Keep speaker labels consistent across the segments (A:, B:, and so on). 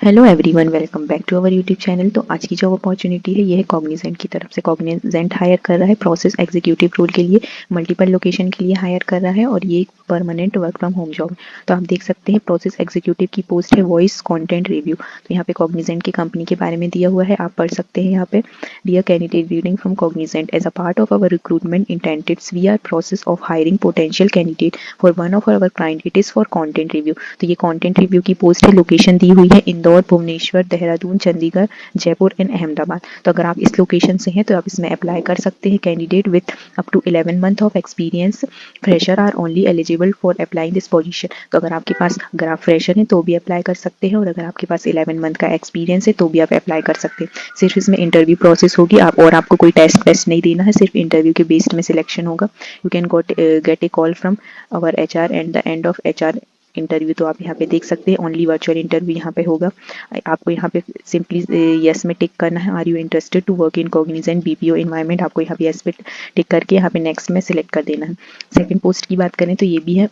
A: Hello everyone, welcome back to our YouTube channel. तो आज की जॉब अपॉर्चुनिटी है, ये है कॉग्निजेंट की तरफ से। कॉग्निजेंट हायर कर रहा है प्रोसेस एग्जीक्यूटिव रोल के लिए, मल्टीपल लोकेशन के लिए हायर कर रहा है और ये एक permanent work from home job. तो आप देख सकते हैं प्रोसेस एग्जीक्यूटिव की पोस्ट है वॉइस कंटेंट रिव्यू। तो यहाँ पे कॉग्निजेंट की कंपनी के बारे में दिया हुआ है, आप पढ़ सकते हैं यहाँ पे। Dear candidate, greeting from Cognizant, as a part of our recruitment initiatives we are process of hiring potential candidate for one of our client, it is for content review. तो ये कंटेंट रिव्यू की post है, location दी हुई है Indore, Bhubaneswar, Dehradun, Chandigarh, Jaipur and Ahmedabad. तो अगर आप इस लोकेशन से हैं तो आप इसमें अप्लाई कर सकते हैं। Candidate with up to 11 month of experience, fresher are only eligible for applying this position. तो अगर आप फ्रेशर हैं तो भी अप्लाई कर सकते हैं और अगर आपके पास 11 मंथ का एक्सपीरियंस है तो भी आप अप्लाई कर सकते हैं। सिर्फ इसमें इंटरव्यू प्रोसेस होगी, और आपको कोई टेस्ट नहीं देना है, सिर्फ इंटरव्यू के बेस्ड में सिलेक्शन होगा। You can get A call from our HR and the end of HR interview. तो आप यहाँ पे देख सकते हैं ओनली वर्चुअल इंटरव्यू यहाँ पे होगा। आपको यहाँ पे सिंपली यस में टिक करना है, are you interested to work in Cognizant BPO environment. आपको यहाँ पे यस पे टिक करके यहाँ पे नेक्स्ट में सिलेक्ट कर देना है। सेकंड पोस्ट की बात करें तो ये भी है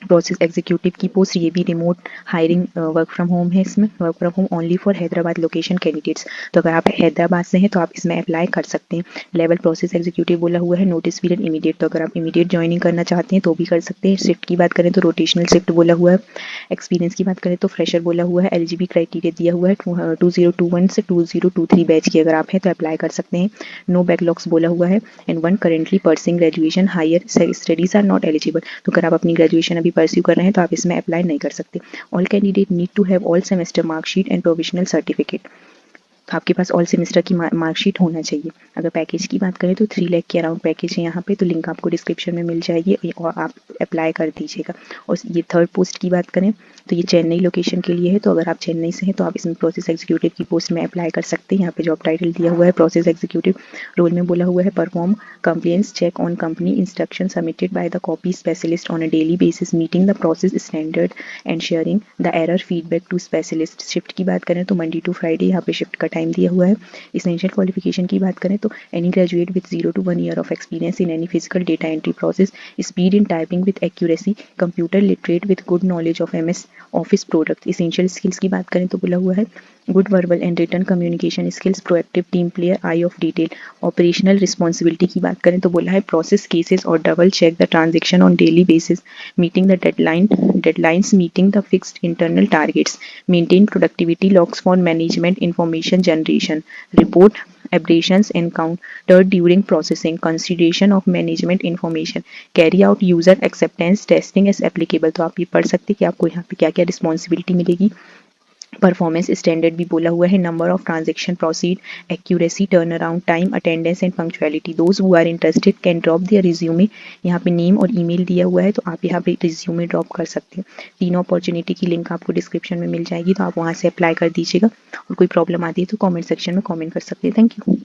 A: प्रोसेस एग्जीक्यूटिव की पोस्ट, ये भी remote hiring work from home है। इसमें work from home only for Hyderabad location candidates. तो अगर आप हैदराबाद से हैं तो आप इसमें अप्लाई कर सकते हैं। लेवल प्रोसेस एग्जीक्यूटिव बोला हुआ है, नोटिस पीरियड इमीडिएट। तो अगर आप इमीडिएट ज्वाइनिंग करना चाहते हैं तो भी कर सकते हैं। शिफ्ट की बात करें तो रोटेशनल शिफ्ट बोला हुआ है। एक्सपीरियंस की बात करें तो फ्रेशर बोला हुआ है। एलिजिबल क्राइटेरिया दिया हुआ है 2021 से 2023 बैच की अगर आप हैं तो अप्लाई कर सकते हैं। नो बैकलॉग्स बोला हुआ है and one currently pursuing graduation, higher studies are not eligible. तो अगर आप अपनी ग्रेजुएशन अभी परस्यू कर रहे हैं तो आप इसमें अप्लाई नहीं कर सकते। All candidate need to have all semester marksheet and provisional certificate. तो आपके पास ऑल सेमेस्टर की मार्कशीट होना चाहिए। अगर पैकेज की बात करें तो 3 लाख के अराउंड पैकेज है यहाँ पे, तो लिंक आपको डिस्क्रिप्शन में मिल जाएगी और आप अप्लाई कर दीजिएगा। और ये थर्ड पोस्ट की बात करें तो ये चेन्नई लोकेशन के लिए है। तो अगर आप चेन्नई से हैं तो आप इसमें प्रोसेस एग्जीक्यूटिव की पोस्ट में अप्लाई कर सकते हैं। यहाँ पे जॉब टाइटल दिया हुआ है प्रोसेस एग्जीक्यूटिव। रोल में बोला हुआ है perform complaints check on company instruction submitted by the copy specialist on a daily basis, meeting the process standard and sharing the error feedback to specialist. Shift की बात करें तो मंडे टू फ्राइडे यहाँ पे शिफ्ट का time दिया हुआ है। इसेंशियल क्वालिफिकेशन की बात करें तो any graduate with 0 to 1 year of experience in any physical data entry process, speed in typing with accuracy, computer literate with good knowledge of MS Office product. Essential skills की बात करें तो बोला हुआ है good verbal and written communication skills, proactive team player, eye of detail. Operational responsibility की बात करें तो बोला है प्रोसेस केसेस और double check the transaction on daily basis, meeting the deadlines, meeting the fixed internal targets, maintain productivity logs for management information generation, report aberrations encountered during processing, consideration of management information, carry out user acceptance testing as applicable। तो आप ये पढ़ सकते हैं कि आपको यहाँ पे क्या क्या रिस्पॉन्सिबिलिटी मिलेगी। परफॉर्मेंस स्टैंडर्ड भी बोला हुआ है, number of transaction proceed, accuracy, turn around time, attendance and punctuality. Those who are interested can drop their resume. यहाँ पे नेम और ईमेल दिया हुआ है तो आप यहाँ पे रिज्यूमे ड्रॉप कर सकते हैं। तीनों अपॉर्चुनिटी की लिंक आपको डिस्क्रिप्शन में मिल जाएगी, तो आप वहाँ से अप्लाई कर दीजिएगा। और कोई प्रॉब्लम आती है तो कॉमेंट सेक्शन में कॉमेंट कर सकते हैं। Thank you.